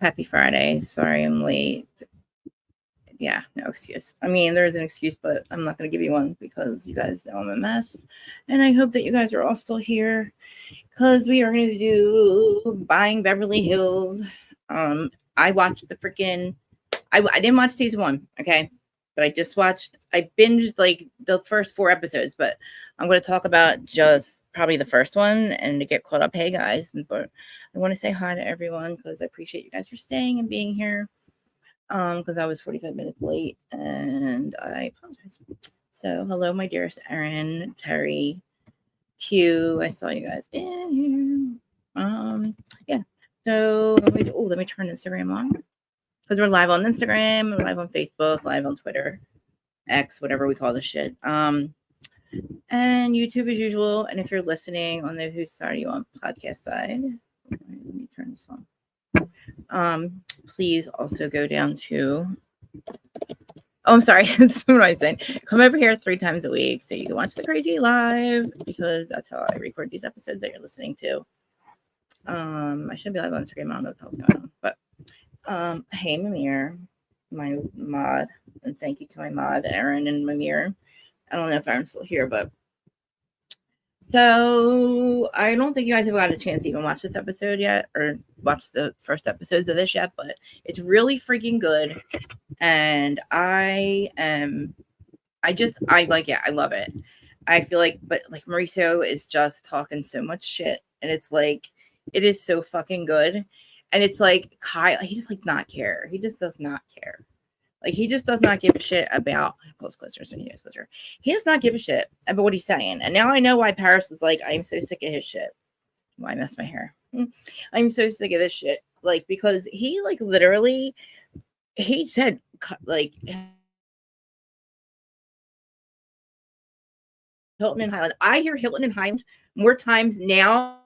Happy Friday. Sorry I'm late. Yeah, no excuse. I mean, there's an excuse, but I'm not going to give you one because you guys know I'm a mess. And I hope that you guys are all still here because we are going to do Buying Beverly Hills. I watched the freaking. I didn't watch season 1, okay? But I binged like the first 4 episodes, but I'm going to talk about just probably the first one and to get caught up. Hey guys, but I want to say hi to everyone because I appreciate you guys for staying and being here. Because I was 45 minutes late and I apologize. So hello, my dearest Erin, Terry, Q. I saw you guys in here. Yeah. So let me turn Instagram on. Because we're live on Instagram, we're live on Facebook, live on Twitter, X, whatever we call this shit. And YouTube as usual. And if you're listening on the whose side are you on podcast side, let me turn this on. Please also go down to. Oh, I'm sorry. That's what I said. Come over here 3 times a week so you can watch the crazy live because that's how I record these episodes that you're listening to. I should be live on Instagram. I don't know what the hell's going on, but. Hey, Mamir, my mod, and thank you to my mod, Erin and Mamir. I don't know if I'm still here, but so I don't think you guys have got a chance to even watch this episode yet, or watch the first episodes of this yet, but it's really freaking good, and I like it. I love it. I feel like, but like Mauricio is just talking so much shit, and it's like, it is so fucking good. And it's like Kyle, he just like not care. He just does not care. Like he just does not give a shit about closer. He does not give a shit about what he's saying. And now I know why Paris is like, I'm so sick of his shit. Why mess my hair? I'm so sick of this shit. Like, because he like literally, he said like Hilton and Highland. I hear Hilton and Highland more times now.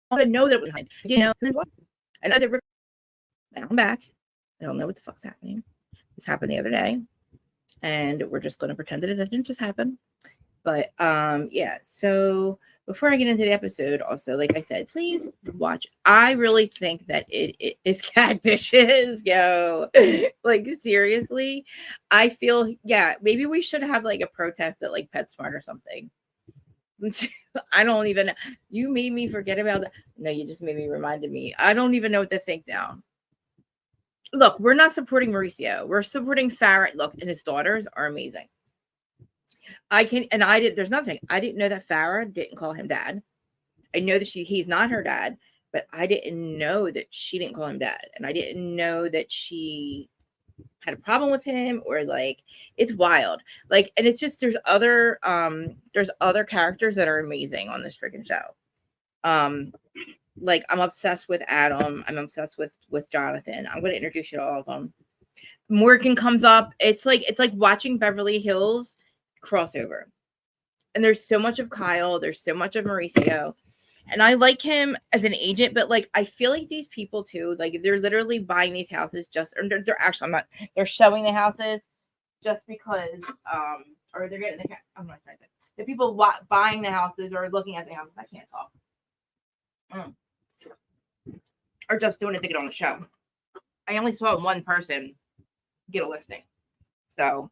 I know that behind, another. Now I'm back. I don't know what the fuck's happening. This happened the other day, and we're just going to pretend that it didn't just happen. But yeah. So before I get into the episode, also, like I said, please watch. I really think that it is cat dishes, yo. Like seriously, I feel maybe we should have like a protest at like PetSmart or something. I don't even. You made me forget about that. No, you just made me reminded me. I don't even know what to think now. Look, we're not supporting Mauricio. We're supporting Farah. Look, and his daughters are amazing. There's nothing. I didn't know that Farah didn't call him dad. I know that he's not her dad, but I didn't know that she didn't call him dad. And I didn't know that she had a problem with him or like, it's wild. Like, and it's just, there's other characters that are amazing on this freaking show. Like I'm obsessed with Adam. I'm obsessed with Jonathan. I'm going to introduce you to all of them. Morgan comes up. It's like watching Beverly Hills crossover. And there's so much of Kyle. There's so much of Mauricio. And I like him as an agent, but like I feel like these people too, like they're literally buying these houses they're showing the houses just because or they're getting the people buying the houses or looking at the houses. I can't talk. Or just doing it to get on the show. I only saw one person get a listing. So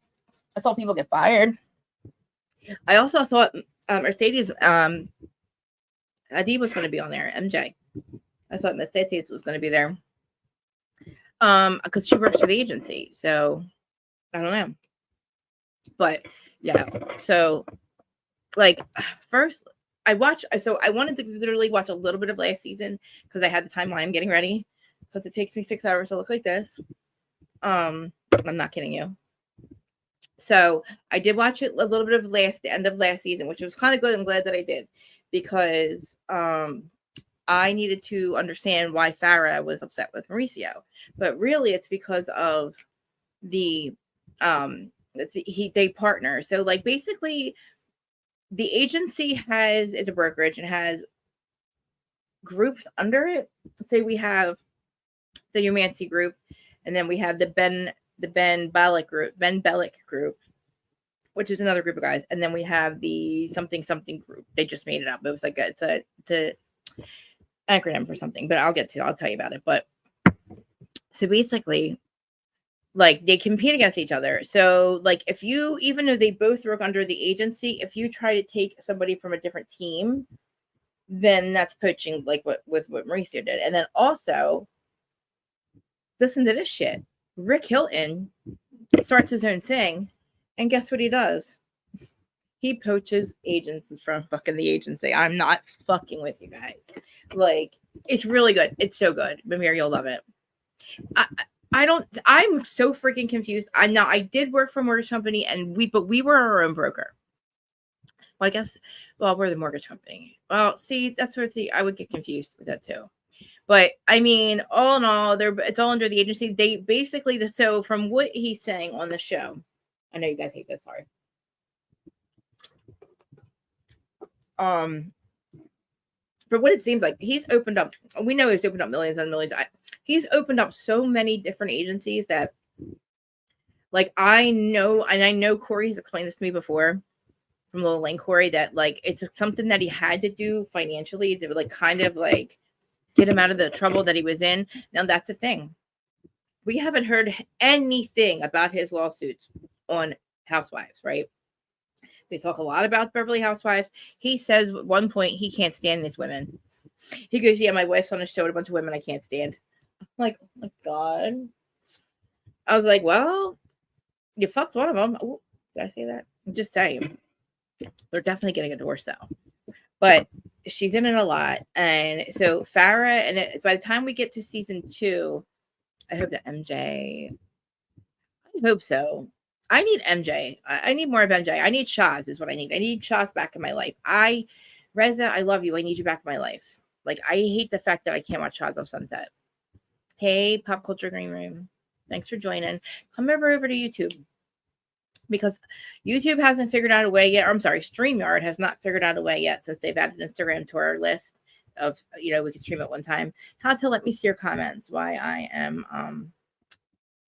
that's all people get fired. I also thought Mercedes Adi was going to be on there, MJ. I thought Mercedes was going to be there. Because she works for the agency. So I don't know. But yeah. So like first I wanted to literally watch a little bit of last season because I had the time while I'm getting ready. Because it takes me 6 hours to look like this. I'm not kidding you. So I did watch it a little bit of the end of last season, which was kind of good. I'm glad that I did because I needed to understand why Farah was upset with Mauricio, but really it's because of they partner. So like basically, the agency is a brokerage and has groups under it. Say we have the Humancy group, and then we have the Ben Bellic group, which is another group of guys, and then we have the something group. They just made it up. It was like it's a acronym for something, but I'll tell you about it. But so basically, like, they compete against each other. So like, if you, even though they both work under the agency, if you try to take somebody from a different team, then that's poaching, like what Mauricio did. And then also, listen to this shit. Rick Hilton starts his own thing, and guess what he does? He poaches agents from fucking the agency. I'm not fucking with you guys. Like, it's really good. It's so good. Mimir, you'll love it. I'm so freaking confused. I did work for a mortgage company, but we were our own broker. Well, I guess, we're the mortgage company. Well, see, that's where I would get confused with that too. But I mean, all in all, it's all under the agency. They basically, so from what he's saying on the show, I know you guys hate this, sorry. For what it seems like, he's opened up, we know he's opened up millions and millions. He's opened up so many different agencies that, like, I know Corey has explained this to me before from Little Lane Corey, that like it's something that he had to do financially to like kind of like get him out of the trouble that he was in. Now that's the thing. We haven't heard anything about his lawsuits on Housewives, right? They talk a lot about Beverly Housewives. He says at one point he can't stand these women. He goes, yeah, my wife's on a show with a bunch of women I can't stand. I'm like, oh my God. I was like, well, you fucked one of them. Oh, did I say that? I'm just saying. They're definitely getting a divorce though. But she's in it a lot. And so Farah, and by the time we get to season 2, I hope that MJ, I hope so. I need MJ. I need more of MJ. I need Shaz is what I need. I need Shaz back in my life. Reza, I love you. I need you back in my life. Like, I hate the fact that I can't watch Shaz of Sunset. Hey, Pop Culture Green Room. Thanks for joining. Come over to YouTube. Because YouTube hasn't figured out a way yet. Or I'm sorry, StreamYard has not figured out a way yet since they've added Instagram to our list of, we can stream at one time. How to let me see your comments while I am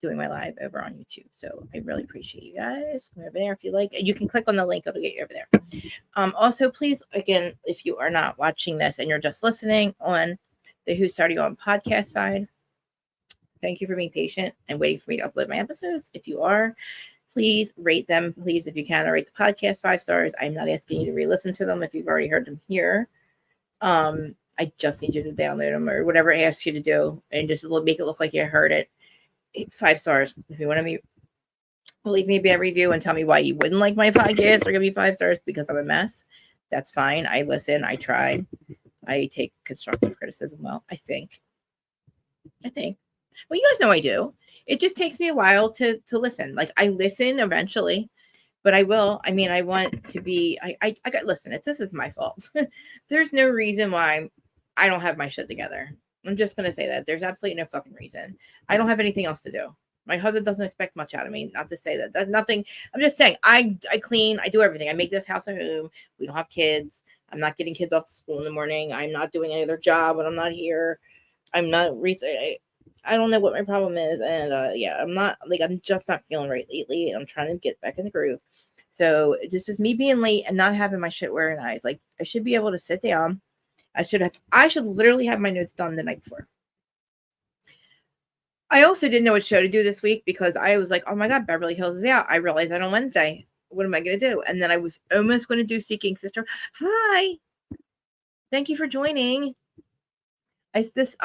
doing my live over on YouTube. So I really appreciate you guys. Come over there if you like. You can click on the link. It'll get you over there. Also, please, again, if you are not watching this and you're just listening on the Who Started You On podcast side, thank you for being patient and waiting for me to upload my episodes. If you are, please rate them. Please, if you can, rate the podcast 5 stars. I'm not asking you to re-listen to them if you've already heard them here. I just need you to download them or whatever it asks you to do and just make it look like you heard it. 5 stars. If you want to leave me a review and tell me why you wouldn't like my podcast or give me 5 stars because I'm a mess, that's fine. I listen. I try. I take constructive criticism well, I think. Well, you guys know I do. It just takes me a while to listen. Like, I listen eventually, but I will. I mean, I want to be, I got, listen, this is my fault. There's no reason why I don't have my shit together. I'm just going to say that. There's absolutely no fucking reason. I don't have anything else to do. My husband doesn't expect much out of me. Not to say that. That's nothing. I'm just saying, I clean. I do everything. I make this house a home. We don't have kids. I'm not getting kids off to school in the morning. I'm not doing any other job when I'm not here. I'm not, I don't know what my problem is. And I'm just not feeling right lately. And I'm trying to get back in the groove. So it's just me being late and not having my shit organized. Like, I should be able to sit down. I should literally have my notes done the night before. I also didn't know what show to do this week because I was like, oh my God, Beverly Hills is out. I realized that on Wednesday. What am I going to do? And then I was almost going to do Seeking Sister. Hi. Thank you for joining. This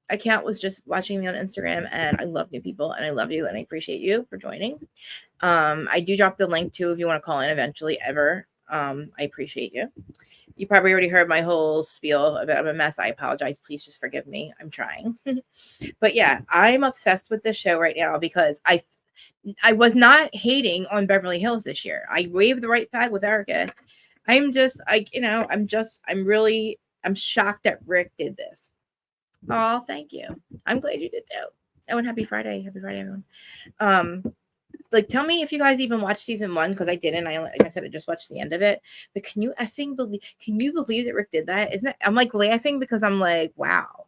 account was just watching me on Instagram, and I love new people, and I love you, and I appreciate you for joining. I do drop the link too if you want to call in eventually ever. I appreciate you. You probably already heard my whole spiel about I'm a mess. I apologize. Please just forgive me. I'm trying. But yeah, I'm obsessed with this show right now because I was not hating on Beverly Hills this year. I waved the right flag with Erica. I'm shocked that Rick did this. Oh, thank you. I'm glad you did too. Oh, and happy Friday. Happy Friday, everyone. like, tell me if you guys even watched season 1, because I didn't. Like I said, I just watched the end of it. But can you believe that Rick did that? Isn't it? I'm like laughing because I'm like, wow.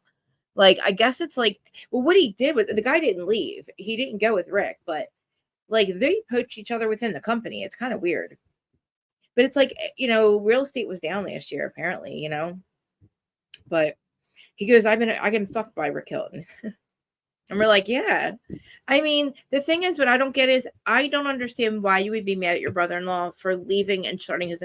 Like, I guess it's like, well, what he did with the guy didn't leave. He didn't go with Rick, but like they poach each other within the company. It's kind of weird. But it's like, real estate was down last year, apparently, But he goes, I've been fucked by Rick Hilton. And we're like, yeah. I mean, the thing is, what I don't get is I don't understand why you would be mad at your brother-in-law for leaving and starting his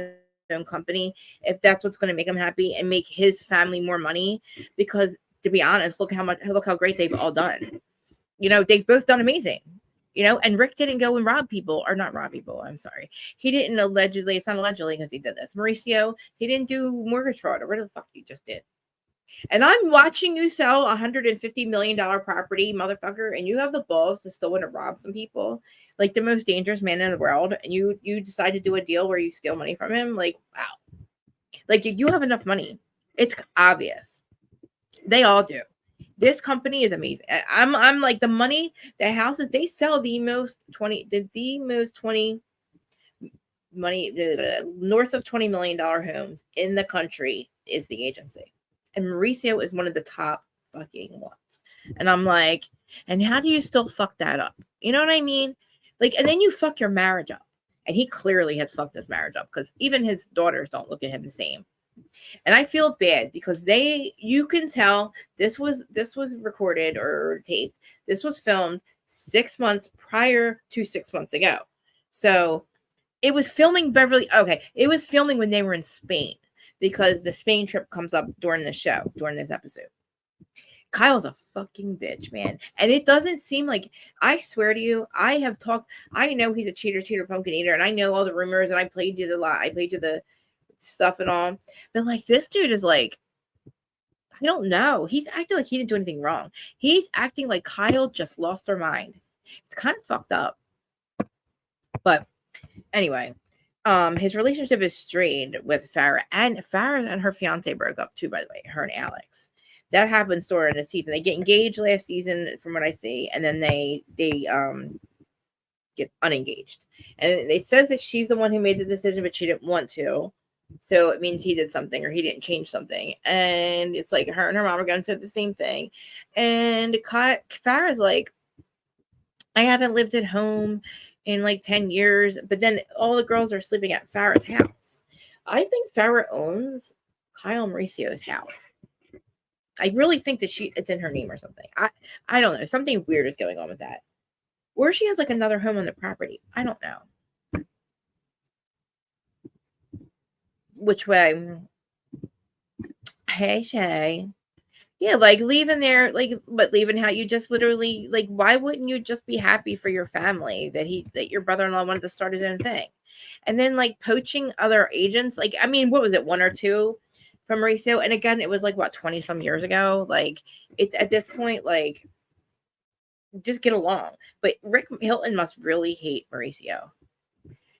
own company if that's what's going to make him happy and make his family more money. Because to be honest, look how great they've all done. They've both done amazing. And Rick didn't go and rob people, or not rob people. I'm sorry. He didn't allegedly, it's not allegedly because he did this. Mauricio, he didn't do mortgage fraud or whatever the fuck he just did. And I'm watching you sell $150 million property, motherfucker, and you have the balls to still want to rob some people, like the most dangerous man in the world, and you decide to do a deal where you steal money from him. Like, wow. Like, you have enough money. It's obvious. They all do. This company is amazing. I'm like, the money, the houses, they sell the most money, the north of $20 million homes in the country is the agency. And Mauricio is one of the top fucking ones. And I'm like, and how do you still fuck that up? You know what I mean? Like, and then you fuck your marriage up. And he clearly has fucked his marriage up because even his daughters don't look at him the same. And I feel bad because you can tell this was recorded or taped. This was filmed 6 months prior to 6 months ago. So it was filming it was filming when they were in Spain, because the Spain trip comes up during this episode. Kyle's a fucking bitch, man. And it doesn't seem like, I swear to you, I know he's a cheater, pumpkin eater, and I know all the rumors, and I played you the stuff and all. But like, this dude is like, I don't know. He's acting like he didn't do anything wrong. He's acting like Kyle just lost her mind. It's kind of fucked up. But anyway, his relationship is strained with Farah, and her fiance broke up too, by the way, her and Alex. That happens during the season. They get engaged last season, from what I see, and then they get unengaged. And it says that she's the one who made the decision, but she didn't want to. So it means he did something, or he didn't change something. And it's like her and her mom are going to say the same thing. And Farah's like, I haven't lived at home in like 10 years, but then all the girls are sleeping at Farah's house. I think Farah owns Kyle Mauricio's house. I really think that it's in her name or something. I don't know. Something weird is going on with that. Or she has like another home on the property. I don't know. Which way? Hey, Shay. Yeah, like leaving there, but leaving how you just literally, like, why wouldn't you just be happy for your family that your brother-in-law wanted to start his own thing? And then like poaching other agents, like, I mean, what was it, 1 or 2 from Mauricio? And again, it was like, what, 20 some years ago? Like, it's at this point, like, just get along. But Rick Hilton must really hate Mauricio.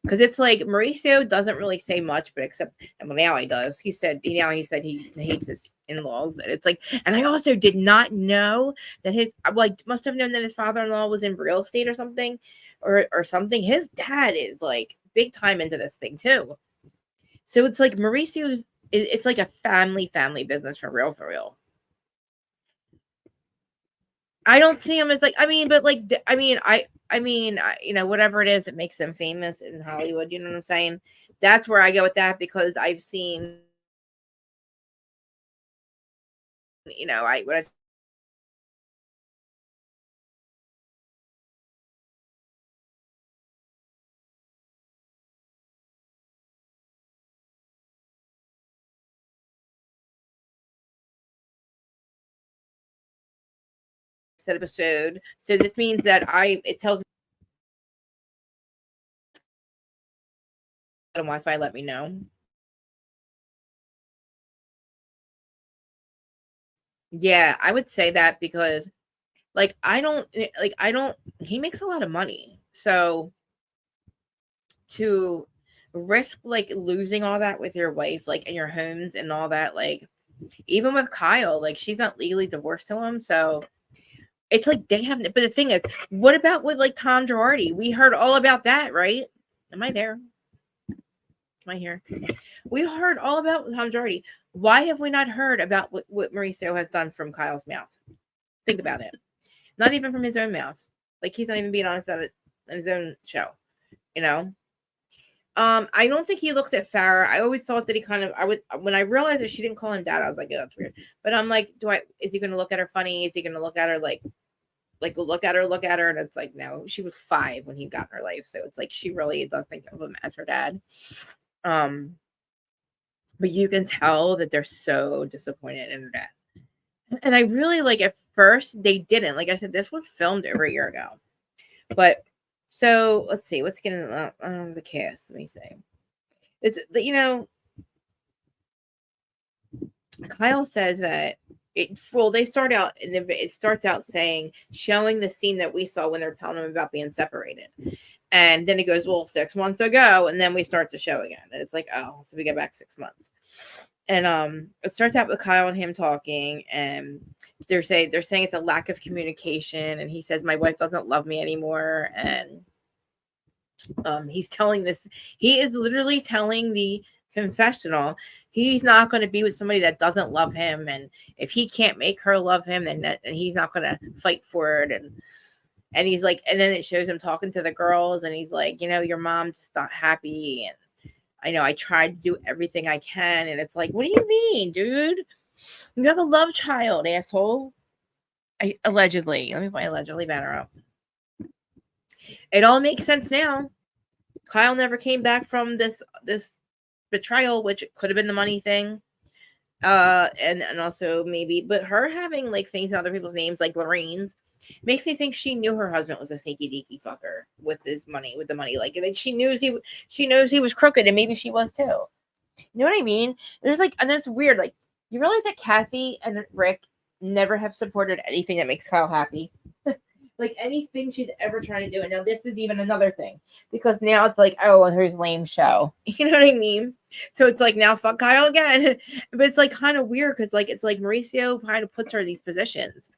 Because it's like Mauricio doesn't really say much, but now he does. He said he hates his in-laws, and it's like, and I also did not know that must have known that his father-in-law was in real estate or something, or something. His dad is like big time into this thing too. So it's like it's like a family business for real. I don't see him as like, I mean, but like, whatever it is that makes them famous in Hollywood, you know what I'm saying? That's where I go with that, because I've seen, what I've said episode. So this means that it tells me on Wi-Fi, let me know. Yeah, I would say that because he makes a lot of money. So to risk like losing all that with your wife, like, and your homes and all that, like, even with Kyle, like, she's not legally divorced to him. So It's like they have, but the thing is, what about with like Tom Girardi? We heard all about that, right? Am I there? Am I here? We heard all about Tom Girardi. Why have we not heard about what Mauricio has done from Kyle's mouth? Think about it. Not even from his own mouth. Like he's not even being honest about it in his own show. You know? I don't think he looks at Farah. I always thought that he kind of, when I realized that she didn't call him dad, I was like, oh, that's weird. But I'm like, is he going to look at her funny? Is he going to look at her like look at her? And it's like, no, she was 5 when he got in her life. So it's like, she really does think of him as her dad. But you can tell that they're so disappointed in her dad. And I really like, at first they didn't, like I said, this was filmed over a year ago, but so let's see, what's getting the cast. Let me see. It's, you know, Kyle says that they start out, and it starts out saying, showing the scene that we saw when they're telling them about being separated. And then it goes, well, 6 months ago, and then we start the show again. And it's like, oh, so we get back 6 months. And it starts out with Kyle and him talking, and they're saying it's a lack of communication, and he says, my wife doesn't love me anymore. And he's telling this, he is literally telling the confessional he's not going to be with somebody that doesn't love him, and if he can't make her love him, then he's not going to fight for it. And he's like, and then it shows him talking to the girls, and he's like, you know, your mom's just not happy, and I know I tried to do everything I can. And it's like, what do you mean, dude? You have a love child, asshole. Allegedly. Let me put my allegedly banner up. It all makes sense now. Kyle never came back from this betrayal, which could have been the money thing. And also maybe, but her having like things in other people's names, like Lorraine's, makes me think she knew her husband was a sneaky deaky fucker with his money, with the money. Like she knows he was crooked, and maybe she was too. You know what I mean? There's like, and it's weird. Like, you realize that Kathy and Rick never have supported anything that makes Kyle happy. Like anything she's ever trying to do. And now this is even another thing, because now it's like, oh, here's lame show. You know what I mean? So it's like, now fuck Kyle again. But it's like kind of weird, because like, it's like Mauricio kind of puts her in these positions.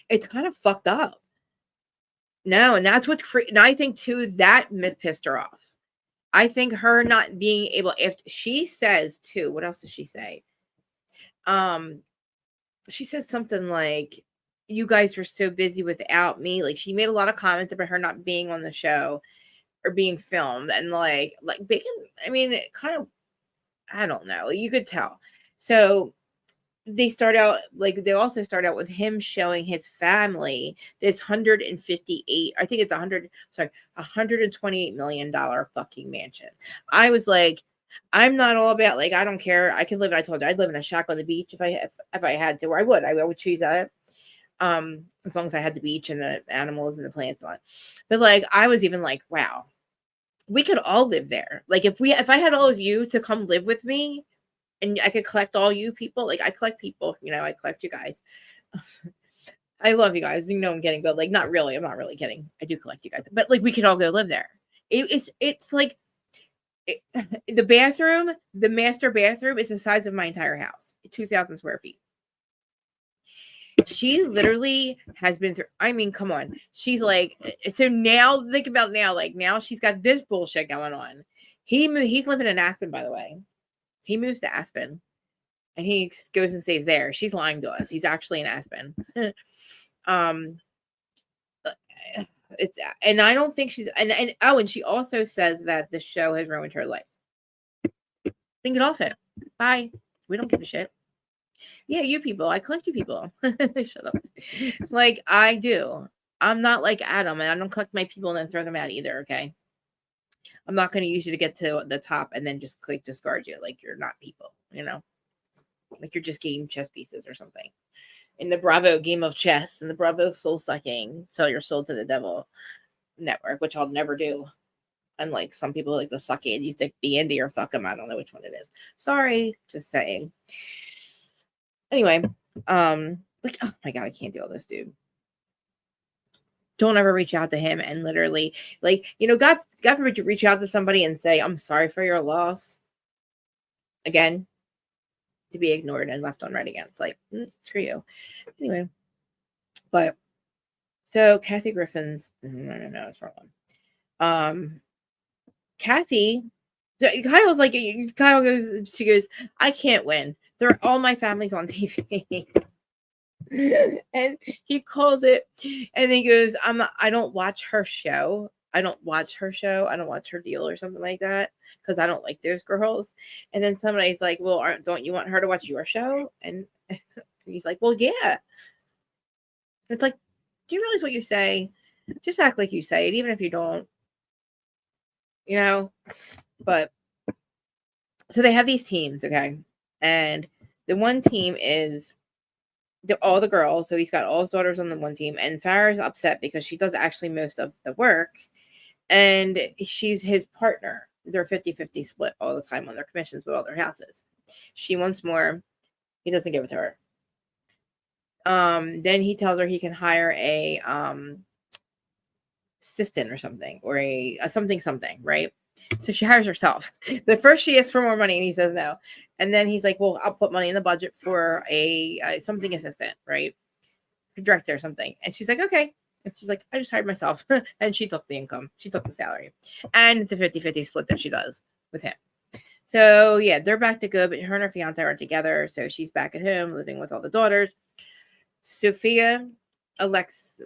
It's kind of fucked up. No, and that's what's and I think too that pissed her off. I think her not being able, if she says too, what else does she say? She says something like, you guys were so busy without me. Like, she made a lot of comments about her not being on the show or being filmed, and like Bacon, I mean, it kind of, I don't know, you could tell. So they also start out with him showing his family this 158, I think it's 128 million dollar fucking mansion. I was like, I'm not all about, like, I don't care, I can live, I told you I'd live in a shack on the beach if I had to, or I would choose that, as long as I had the beach and the animals and the plants on. But like, I was even like, wow, we could all live there. Like, if I had all of you to come live with me, and I could collect all you people. Like, I collect people, you know, I collect you guys. I love you guys. You know, I'm kidding, but like, not really. I'm not really kidding. I do collect you guys, but like, we could all go live there. It's like the bathroom, the master bathroom is the size of my entire house. 2,000 square feet. She literally has been through, I mean, come on. She's like, so now think about now, like now she's got this bullshit going on. He's living in Aspen, by the way. He moves to Aspen, and he goes and stays there. She's lying to us. He's actually in Aspen. It's, and I don't think she's, and she also says that the show has ruined her life. Think it off it. Bye. We don't give a shit. Yeah, you people. I collect you people. Shut up. Like, I do. I'm not like Adam, and I don't collect my people and then throw them out either, okay? I'm not going to use you to get to the top and then just click discard you. Like, you're not people, you know? Like, you're just game chess pieces or something. In the Bravo game of chess, and the Bravo soul sucking, sell your soul to the devil network, which I'll never do. Unlike some people like the suck Andy, stick the Andy, or fuck him. I don't know which one it is. Sorry, just saying. Anyway, like, oh my god, I can't deal with this dude. Don't ever reach out to him and literally, like, you know, God forbid you reach out to somebody and say, I'm sorry for your loss. Again, to be ignored and left on red again. It's like, screw you. Anyway, But so Kathy Griffin's no, it's wrong one. Kathy, Kyle's like, Kyle goes, she goes, I can't win. They're all my family's on TV. And he calls it, and he goes, I don't watch her show. I don't watch her show. I don't watch her deal or something like that because I don't like those girls. And then somebody's like, well, don't you want her to watch your show? And he's like, well, yeah. It's like, do you realize what you say? Just act like you say it, even if you don't, you know? But so they have these teams, okay? And the one team is all the girls. So he's got all his daughters on the one team. And Farah's upset because she does actually most of the work. And she's his partner. They're 50-50 split all the time on their commissions with all their houses. She wants more. He doesn't give it to her. Then he tells her he can hire a assistant or something, or a something, right? So she hires herself. But first she asks for more money and he says no. And then he's like, well, I'll put money in the budget for a something assistant, right? A director or something. And she's like, okay. And she's like, I just hired myself. And she took the income. She took the salary. And the 50-50 split that she does with him. So yeah, they're back to good, but her and her fiance are together. So she's back at home living with all the daughters. Sophia, it's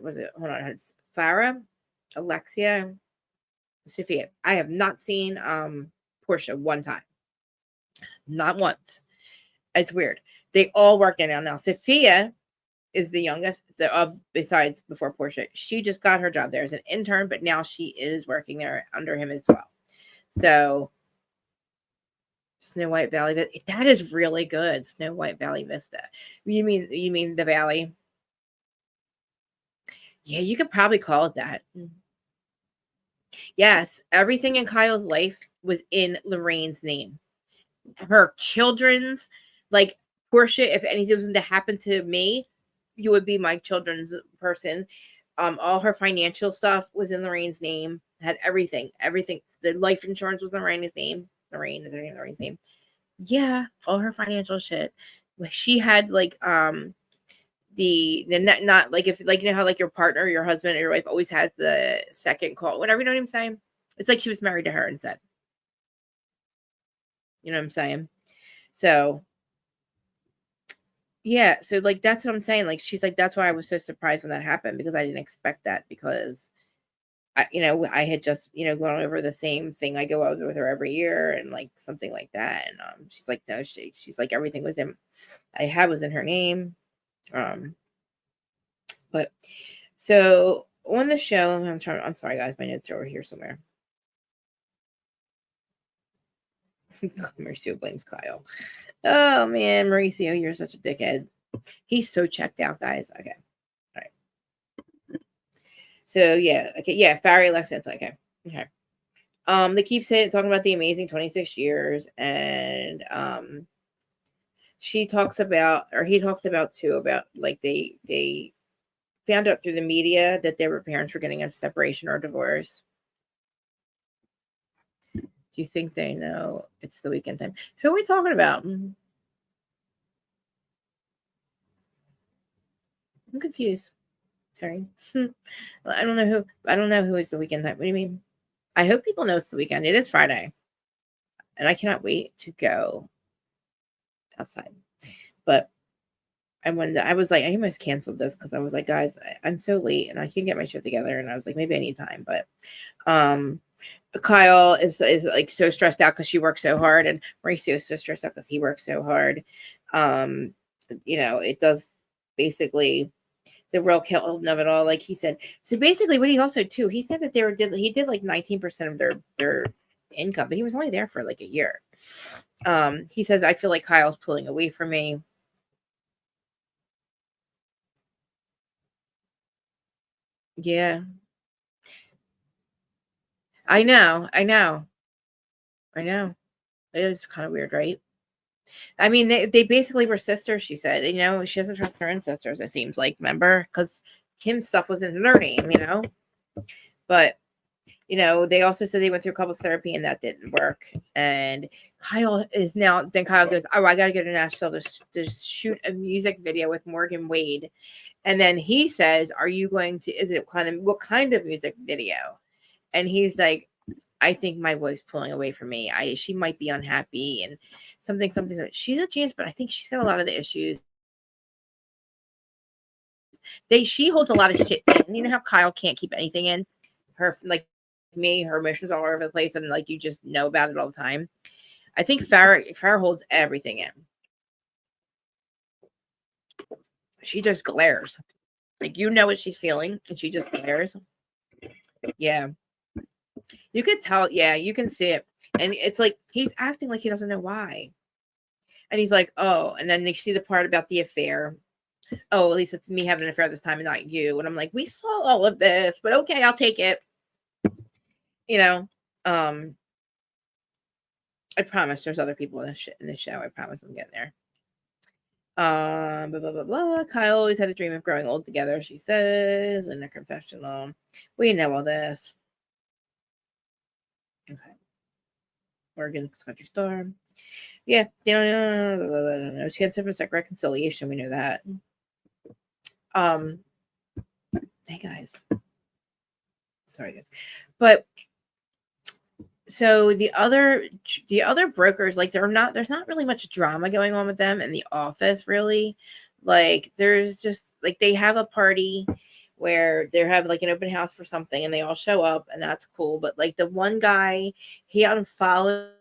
Farah, Alexia, Sophia. I have not seen Portia one time. Not once. It's weird. They all work there now. Sophia is the youngest of besides before Portia. She just got her job there as an intern, but now she is working there under him as well. So Snow White Valley, that is really good. Snow White Valley Vista. You mean the valley? Yeah, you could probably call it that. Yes, everything in Kyle's life was in Lorraine's name. Her children's, like Portia, if anything was to happen to me, you would be my children's person. All her financial stuff was in Lorraine's name. Had everything. The life insurance was in Lorraine's name. Lorraine is her name. Lorraine's name. Yeah, all her financial shit. She had like the not like if like you know how like your partner, your husband, or your wife always has the second call, whatever, you know what I'm saying? It's like she was married to her instead. You know what I'm saying? So yeah, so like that's what I'm saying. Like she's like, that's why I was so surprised when that happened, because I didn't expect that, because I had just, gone over the same thing. I go over with her every year and like something like that. And she's like, no, she's like, everything was in her name. But so on the show, I'm sorry guys, my notes are over here somewhere. Mauricio blames Kyle. Oh man, Mauricio, you're such a dickhead. He's so checked out, guys. Okay. All right. So yeah, okay, yeah, Farah, Alexis, okay. Okay. They keep talking about the amazing 26 years, and she talks about, or he talks about too, about like they found out through the media that their parents were getting a separation or divorce. Do you think they know it's the weekend time? Who are we talking about? I'm confused. Sorry. I don't know who is the weekend time. What do you mean? I hope people know it's the weekend. It is Friday. And I cannot wait to go outside. But I was like, I almost canceled this because I was like, guys, I'm so late and I can't get my shit together. And I was like, maybe I need time. But Kyle is like so stressed out because she works so hard, and Mauricio is so stressed out because he works so hard. It does basically the real kill of it all, like he said. So basically, what he also too, he said that he did like 19% of their income, but he was only there for like a year. He says, I feel like Kyle's pulling away from me. Yeah. I know. It is kind of weird, right? I mean, they basically were sisters, she said. She doesn't trust her own sisters, it seems like, remember? Because Kim's stuff was in her name, But they also said they went through couples therapy and that didn't work. And Kyle goes, oh, I got to go to Nashville to shoot a music video with Morgan Wade. And then he says, are you going to, what kind of music video? And he's like, I think my wife's pulling away from me. She might be unhappy and something. She's a genius, but I think she's got a lot of the issues. She holds a lot of shit in. You know how Kyle can't keep anything in? Her, like me, her emotions all over the place, and like you just know about it all the time. I think Farah holds everything in. She just glares. Like what she's feeling, and she just glares. Yeah. You could tell, yeah, you can see it. And it's like he's acting like he doesn't know why. And he's like, oh, and then you see the part about the affair. Oh, at least it's me having an affair this time and not you. And I'm like, we saw all of this, but okay, I'll take it. I promise there's other people in the show. I promise I'm getting there. Blah, blah, blah, blah. Kyle always had a dream of growing old together, she says in a confessional. We know all this. Okay. Morgan, Country Star. Yeah, chance of a reconciliation. We know that. Hey guys. Sorry, guys. But so the other brokers, like there's not really much drama going on with them in the office, really. Like there's just like they have a party where they have like an open house for something and they all show up and that's cool. But like the one guy, he unfollows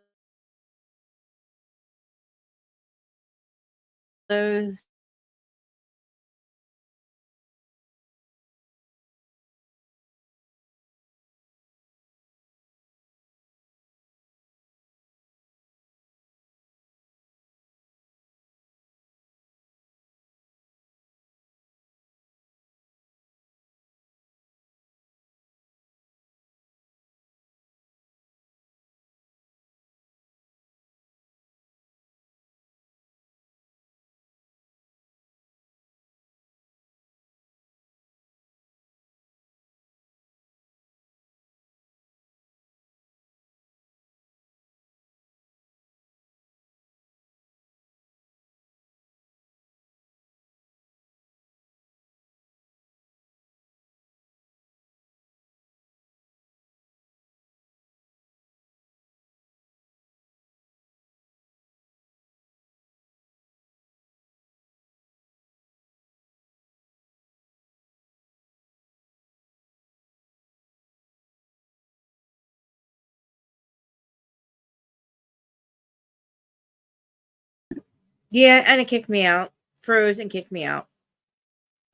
Yeah, and it kicked me out. Froze and kicked me out.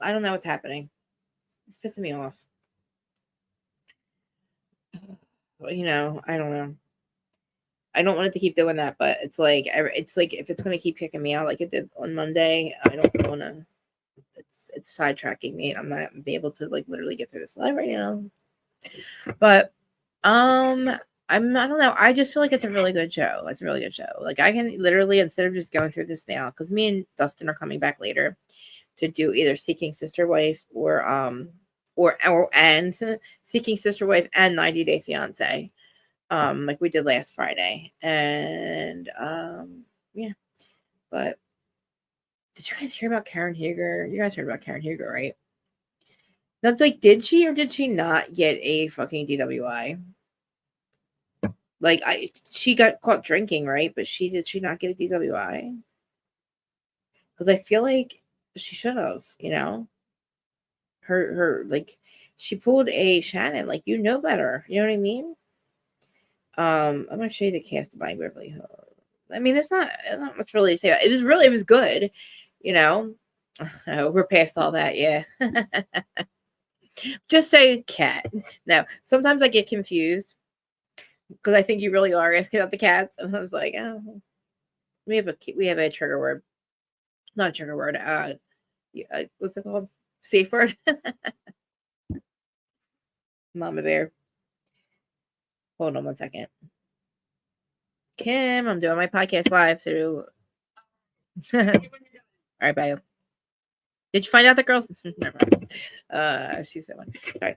I don't know what's happening. It's pissing me off. I don't know. I don't want it to keep doing that, but it's like if it's going to keep kicking me out like it did on Monday, I don't want to. It's sidetracking me, and I'm not be able to like literally get through this live right now. But I don't know. I just feel like it's a really good show. It's a really good show. Like I can literally, instead of just going through this now, because me and Dustin are coming back later to do either Seeking Sister Wife or Seeking Sister Wife and 90 Day Fiance. Like we did last Friday. And yeah. But did you guys hear about Karen Huger? You guys heard about Karen Huger, right? That's like, did she or did she not get a fucking DWI? Like she got caught drinking, right? But did she not get a DWI? Because I feel like she should have, Her like she pulled a Shannon, like better. You know what I mean? I'm gonna show you the cast of Buying Beverly Hills. I mean, there's not much really to say. It was good, Oh, we're past all that, yeah. Just say cat. No, sometimes I get confused because I think you really are asking about the cats, and I was like, oh, we have a trigger word, not a trigger word. What's it called? Safe word. Mama bear. Hold on one second. Kim, I'm doing my podcast live, so all right, bye. Did you find out the girls? Never mind. She said one. Sorry.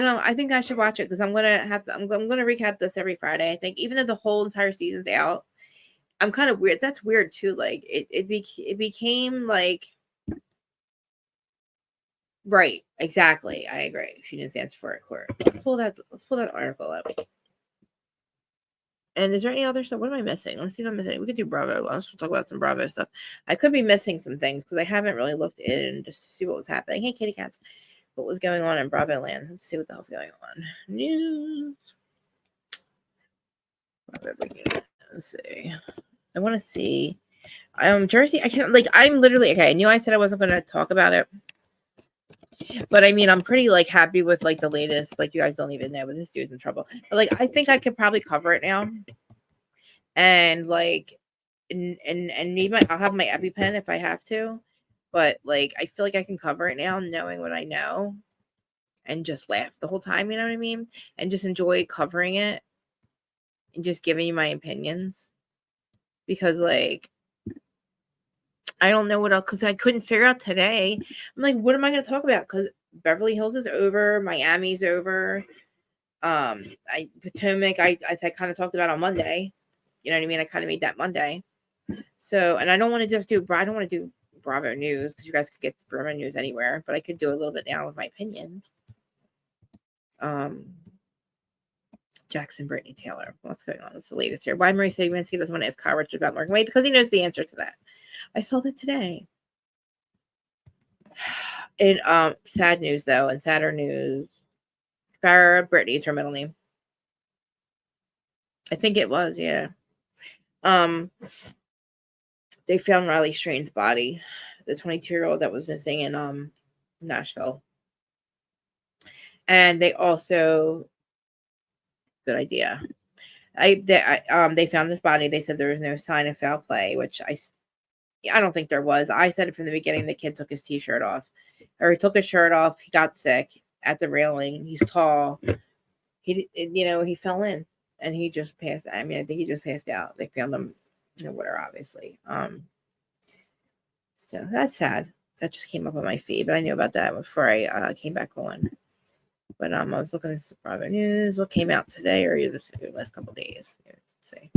I think I should watch it because I'm gonna recap this every Friday. I think even though the whole entire season's out, I'm kind of weird. That's weird too. Like it became like right. Exactly. I agree. She didn't stand for it. Court. Let's pull that article up. And is there any other stuff? What am I missing? Let's see if I'm missing. We could do Bravo. Let's talk about some Bravo stuff. I could be missing some things because I haven't really looked in to see what was happening. Hey, kitty cats. What was going on in Bravo land? Let's see what the hell's going on. News. Let's see. I want to see. Jersey. I can't I'm literally okay. I knew I said I wasn't going to talk about it, but I mean, I'm pretty happy with the latest. You guys don't even know, but this dude's in trouble. But I think I could probably cover it now, and and I'll have my EpiPen if I have to, but I feel like I can cover it now, knowing what I know, and just laugh the whole time. You know what I mean? And just enjoy covering it, and just giving you my opinions, because I don't know what else, because I couldn't figure out today. I'm like, what am I going to talk about? Because Beverly Hills is over, Miami's over. Potomac, I kind of talked about on Monday. You know what I mean? I kind of made that Monday. So, and I don't want to just do, I don't want to do Bravo News because you guys could get Bravo News anywhere, but I could do a little bit now with my opinions. Jackson Brittany Taylor. What's going on? It's the latest here. Why Mauricio and Kyle doesn't want to ask Kyle Richard about Morgan Wade? Because he knows the answer to that. I saw that today. In sad news though, and sadder news, Farah Brittany's her middle name. I think it was, yeah. They found Riley Strain's body, the 22-year-old that was missing in Nashville. And they also, good idea. They found this body. They said there was no sign of foul play, which I don't think there was. I said it from the beginning. The kid took his t-shirt off, or he took his shirt off. He got sick at the railing. He's tall. He fell in and he just passed. I mean, I think he just passed out. They found him in the water, obviously. So that's sad. That just came up on my feed, but I knew about that before I came back on. But I was looking at some Bravo News. What came out today or this last couple of days? Let's see.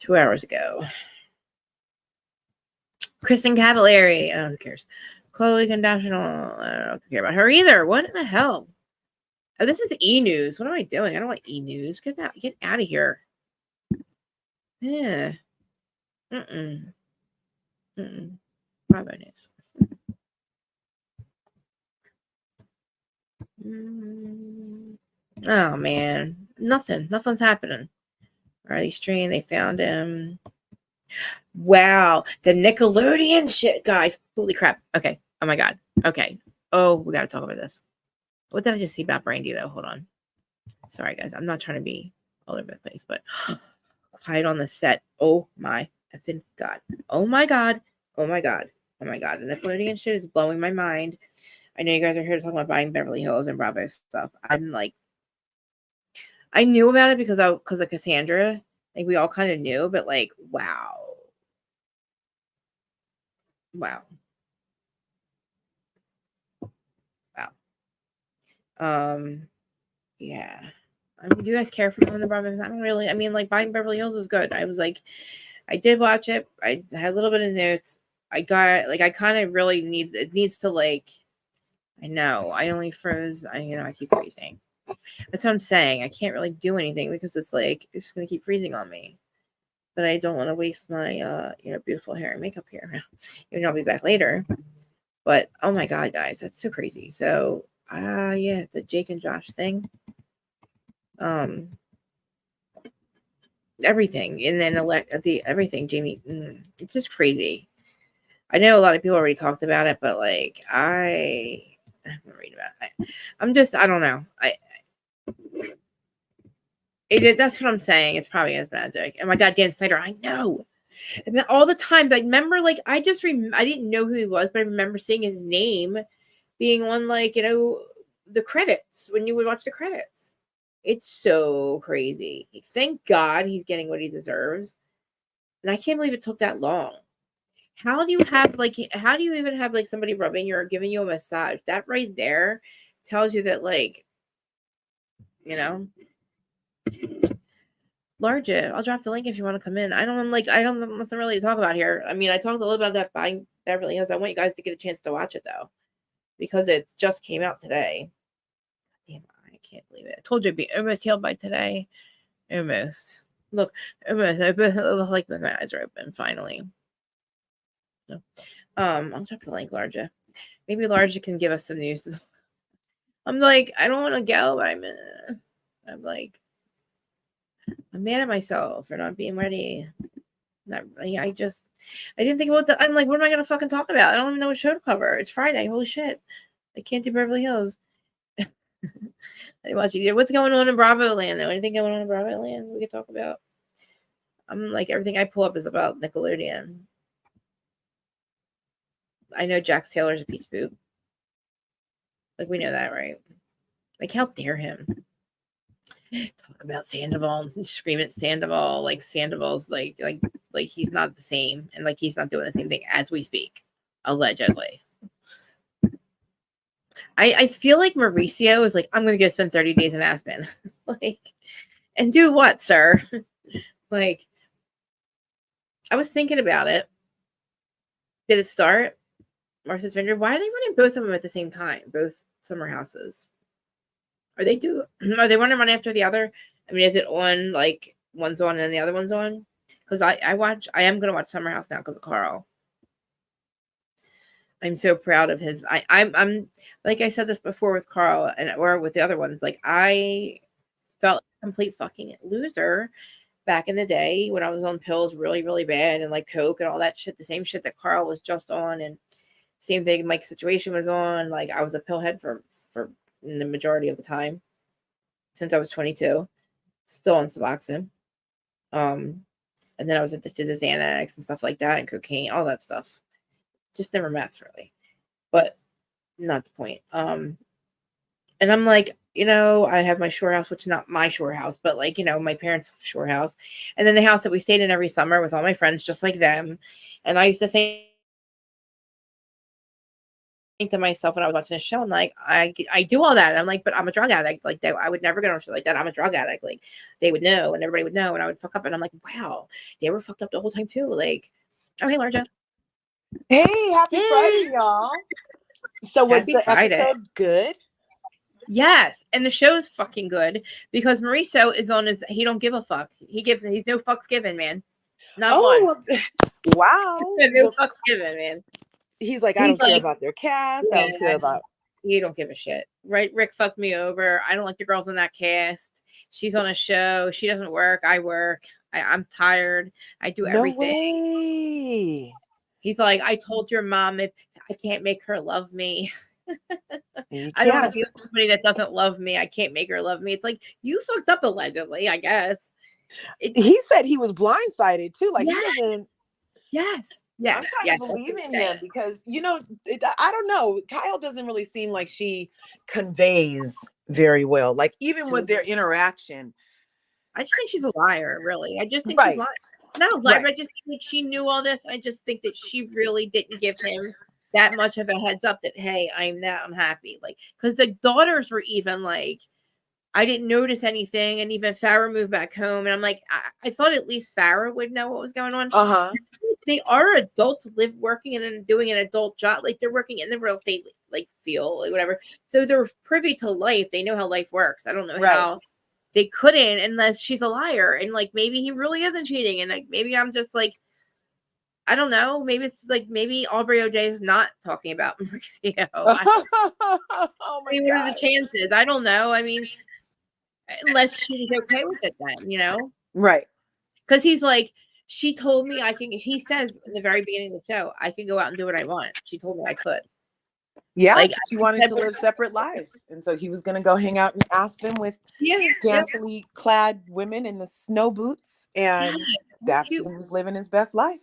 2 hours ago. Kristen Cavallari. Oh, who cares? Khloe Kardashian. I don't care about her either. What in the hell? Oh, this is the E-News. What am I doing? I don't want E-News. Get out of here. Yeah. Bravo News. Oh man, nothing's happening. Riley Strain, they found him. Wow, the Nickelodeon shit, guys. Holy crap. Okay. Oh my god. Okay. Oh, we gotta talk about this. What did I just see about Brandy though? Hold on. Sorry guys, I'm not trying to be all over the place, but quiet on the set. Oh my effing god. Oh my god. Oh my god. Oh my god. The Nickelodeon shit is blowing my mind. I know you guys are here to talk about Buying Beverly Hills and Bravo stuff. I knew about it because of Cassandra. We all kind of knew, but wow. Wow. Yeah. Do you guys care for the Bravo? I don't really. I mean, Buying Beverly Hills was good. I was I did watch it. I had a little bit of notes. I got I kind of really needs to I know. I only froze. I keep freezing. That's what I'm saying. I can't really do anything because it's it's gonna keep freezing on me. But I don't want to waste my beautiful hair and makeup here. Even though I'll be back later. But oh my god, guys, that's so crazy. So yeah, the Jake and Josh thing. Everything, and then everything, Jamie. It's just crazy. I know a lot of people already talked about it, but I'm reading about it. I don't know. That's what I'm saying. It's probably as magic. Oh my god, Dan Snyder, I know. I mean, all the time. But remember, I didn't know who he was, but I remember seeing his name being on the credits when you would watch the credits. It's so crazy. Thank God he's getting what he deserves. And I can't believe it took that long. How do you even have somebody giving you a massage? That right there tells you that you know. Large, I'll drop the link if you want to come in. I don't have nothing really to talk about here. I mean, I talked a little about that Buying Beverly Hills. I want you guys to get a chance to watch it though, because it just came out today. Damn, I can't believe it. I told you it'd be almost healed by today. Almost. Look, almost. It looks like my eyes are open finally. So, I'll drop the link, Large. Maybe Large can give us some news. I'm like, I don't want to go, but I'm like, I'm mad at myself for not being ready. I didn't think about that. I'm like, what am I gonna fucking talk about? I don't even know what show to cover. It's Friday. Holy shit. I can't do Beverly Hills. I watch you. What's going on in Bravo Land though? Anything going on in Bravo Land we could talk about? I'm like, everything I pull up is about Nickelodeon. I know Jax Taylor's a piece of poop. Like, we know that, right? Like, how dare him talk about Sandoval and scream at Sandoval like Sandoval's like he's not the same, and like he's not doing the same thing as we speak, allegedly. I feel like Mauricio is like, I'm gonna go spend 30 days in Aspen. Like, and do what, sir? Like, I was thinking about it. Did it start? Martha's Vineyard? Why are they running both of them at the same time? Both summer houses. Are they one to run after the other? I mean, is it on like one's on and the other one's on? Because I am gonna watch Summer House now because of Carl. I'm so proud of his. I'm like I said this before with Carl or with the other ones. Like, I felt a complete fucking loser back in the day when I was on pills really, really bad and like coke and all that shit. The same shit that Carl was just on, and same thing Mike's situation was on. Like, I was a pillhead for the majority of the time since I was 22, still on Suboxone. And then I was addicted to Xanax and stuff like that, and cocaine, all that stuff. Just never meth, really, but not the point. And I'm like, I have my shore house, which is not my shore house, but like, my parents' shore house, and then the house that we stayed in every summer with all my friends, just like them. And I used to think to myself when I was watching the show, I'm like, I do all that. And I'm like, but I'm a drug addict. Like, I would never get on shit like that. I'm a drug addict. Like, they would know, and everybody would know, and I would fuck up. And I'm like, wow, they were fucked up the whole time too. Like, oh, hey, Larja. Hey, happy Friday, y'all. So was the episode good? Yes, and the show's fucking good because Mauricio is on his. He don't give a fuck. He's no fucks given, man. Not one. Wow. No fucks given, man. He's like, I don't care about their cast. Yeah, I don't care about. He don't give a shit. Right? Rick fucked me over. I don't like the girls in that cast. She's on a show. She doesn't work. I work. I'm tired. I do everything. No way. He's like, I told your mom if I can't make her love me. I don't want to be with somebody that doesn't love me. I can't make her love me. It's like, you fucked up allegedly, I guess. He said he was blindsided too. Like, he doesn't. Yes. I'm trying to believe in him because, I don't know. Kyle doesn't really seem like she conveys very well. Like, even with their interaction. I just think she's a liar, really. I just think she's lying. Not a liar, but I just think she knew all this. I just think that she really didn't give him that much of a heads up that, hey, I'm not unhappy. Like, because the daughters were even like, I didn't notice anything. And even Farah moved back home. And I'm like, I thought at least Farah would know what was going on. They are adults working and doing an adult job. Like, they're working in the real estate, like, field, like, whatever. So they're privy to life. They know how life works. I don't know how they couldn't unless she's a liar. And like, maybe he really isn't cheating. And like, maybe I'm just like, I don't know. Maybe it's like, maybe Aubrey O'Day is not talking about Mauricio. Oh my God. What are the chances? I don't know. I mean, unless she's okay with it then, Right. Because he's like, she told me he says in the very beginning of the show, I can go out and do what I want. She told me I could. Yeah, like, she wanted to live separate lives. And so he was going to go hang out in Aspen with scantily clad women in the snow boots. And that's when he was living his best life.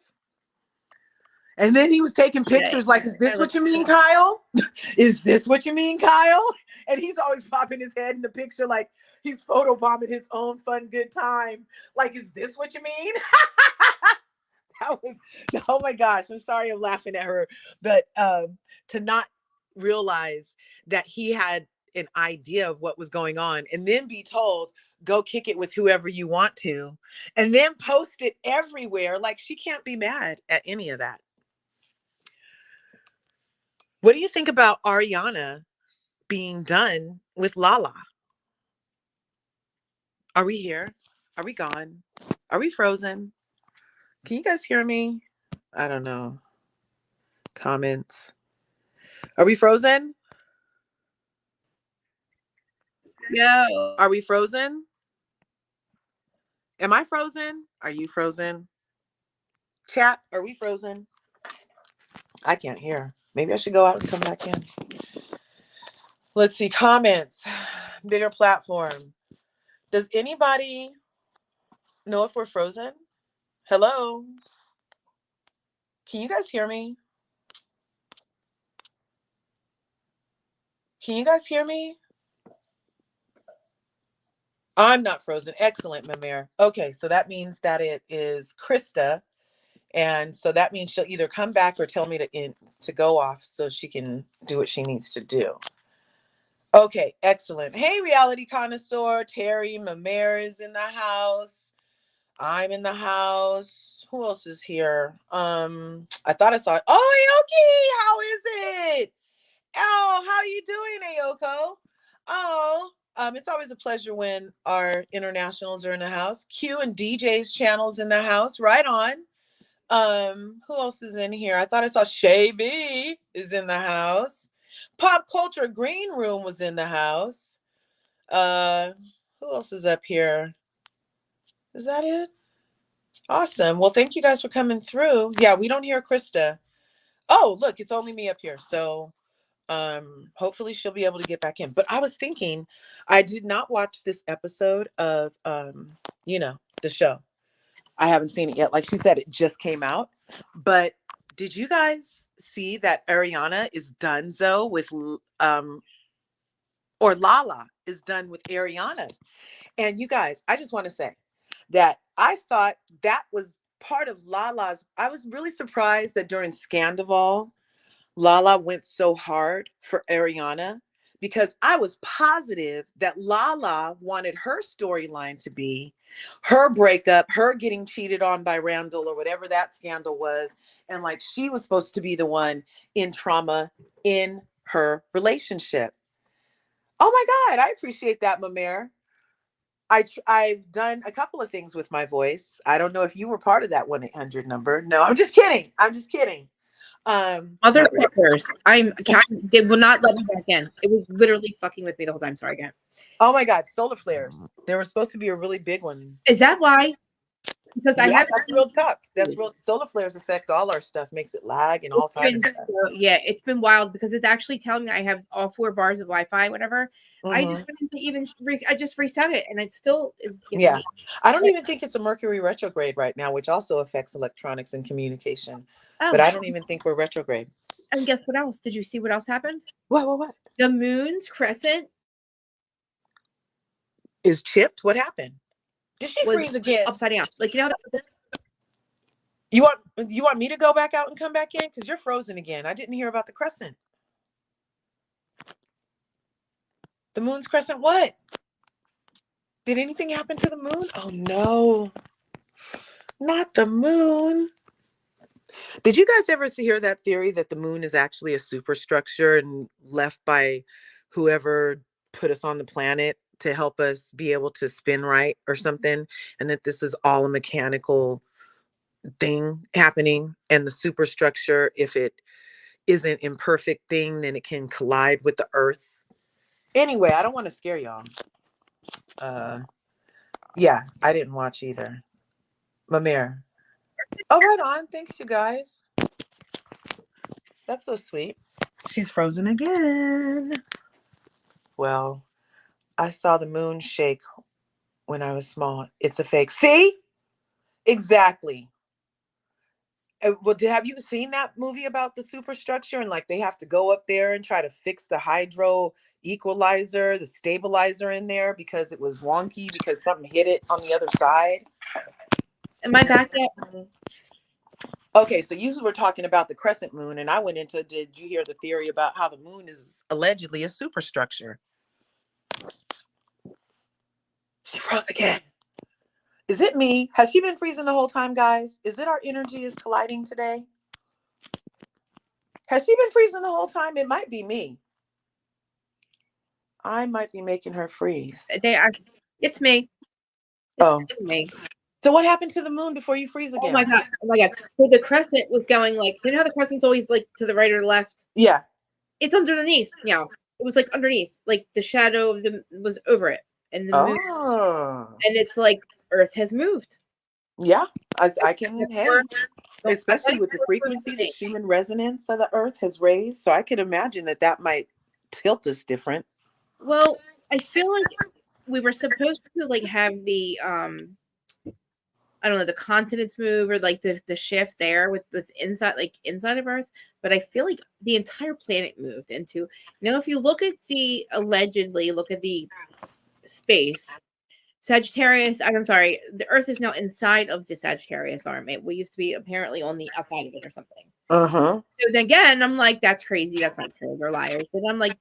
And then he was taking pictures like, is this what you mean, Kyle? Is this what you mean, Kyle? And he's always popping his head in the picture like he's photobombing his own fun, good time. Like, is this what you mean? That was, oh my gosh, I'm sorry I'm laughing at her. But to not realize that he had an idea of what was going on and then be told, go kick it with whoever you want to, and then post it everywhere. Like, she can't be mad at any of that. What do you think about Ariana being done with Lala? Are we here? Are we gone? Are we frozen? Can you guys hear me? I don't know. Comments. Are we frozen? Yo. Are we frozen? Am I frozen? Are you frozen? Chat, are we frozen? I can't hear. Maybe I should go out and come back in. Let's see. Comments. Bigger platform. Does anybody know if we're frozen? Hello? Can you guys hear me? Can you guys hear me? I'm not frozen. Excellent, Mamere. Okay, so that means that it is Krista. And so that means she'll either come back or tell me to go off so she can do what she needs to do. Okay, excellent. Hey, reality connoisseur. Terry Mamere is in the house. I'm in the house. Who else is here? I thought I saw it. Oh, Aoki, how is it? Oh, how are you doing, Ayoko? Oh, it's always a pleasure when our internationals are in the house. Q and DJ's channel's in the house. Right on. Who else is in here? I thought I saw Shay B is in the house. Pop Culture Green Room was in the house. Who else is up here? Is that it? Awesome. Well, thank you guys for coming through. Yeah, we don't hear Krista. Oh, look, it's only me up here. So hopefully she'll be able to get back in. But I was thinking, I did not watch this episode of the show. I haven't seen it yet. Like she said, it just came out. But did you guys see that Ariana is donezo with or Lala is done with Ariana? And you guys, I just want to say that I thought that was part of Lala's. I was really surprised that during Scandival, Lala went so hard for Ariana, because I was positive that Lala wanted her storyline to be her breakup, her getting cheated on by Randall or whatever that scandal was. And like, she was supposed to be the one in trauma in her relationship. Oh my God, I appreciate that, Mamere. I've done a couple of things with my voice. I don't know if you were part of that 1-800 number. No, I'm just kidding. I'm just kidding. Motherfuckers. They will not let me back in. It was literally fucking with me the whole time. Sorry, again. Oh my God, solar flares. There was supposed to be a really big one. Is that why? Because I have that's real talk. That's real. Solar flares affect all our stuff, makes it lag and all kinds of stuff. Yeah, it's been wild because it's actually telling me I have all 4 bars of Wi-Fi, whatever. Mm-hmm. I just reset it and it still is. Yeah, I don't even think it's a Mercury retrograde right now, which also affects electronics and communication. Oh. But I don't even think we're retrograde. And guess what else? Did you see what else happened? What? The moon's crescent is chipped. What happened? Did she freeze again? Upside down. Like, you know. You want me to go back out and come back in? Because you're frozen again. I didn't hear about the crescent. The moon's crescent, what? Did anything happen to the moon? Oh no. Not the moon. Did you guys ever hear that theory that the moon is actually a superstructure and left by whoever put us on the planet to help us be able to spin right or something? And that this is all a mechanical thing happening, and the superstructure, if it is an imperfect thing, then it can collide with the earth. Anyway, I don't want to scare y'all. Yeah, I didn't watch either. Mamere. Oh, right on. Thanks, you guys. That's so sweet. She's frozen again. Well, I saw the moon shake when I was small. It's a fake. See? Exactly. Well, have you seen that movie about the superstructure and like they have to go up there and try to fix the hydro equalizer, the stabilizer in there because it was wonky because something hit it on the other side? Am I back yet? Okay, so you were talking about the crescent moon, and I went into, did you hear the theory about how the moon is allegedly a superstructure? She froze again. Is it me? Has she been freezing the whole time, guys? Is it our energy is colliding today? Has she been freezing the whole time? It might be me. I might be making her freeze. It's me. It's me. So what happened to the moon before you freeze again? Oh my god. Oh my god. So the crescent was going like, so you know how the crescent's always like to the right or the left? Yeah. It's underneath. Yeah. It was like underneath. Like the shadow of the was over it. And the moon. And it's like Earth has moved. Yeah. I can especially with the frequency, the Schumann resonance that the Earth has raised. So I could imagine that might tilt us different. Well, I feel like we were supposed to like have the I don't know, the continents move or like the shift there with inside of Earth, but I feel like the entire planet moved into, if you look at the space, Sagittarius, I'm sorry, the Earth is now inside of the Sagittarius arm. We used to be apparently on the outside of it or something. So then again, I'm like, that's crazy. That's not true. They're liars. But I'm like,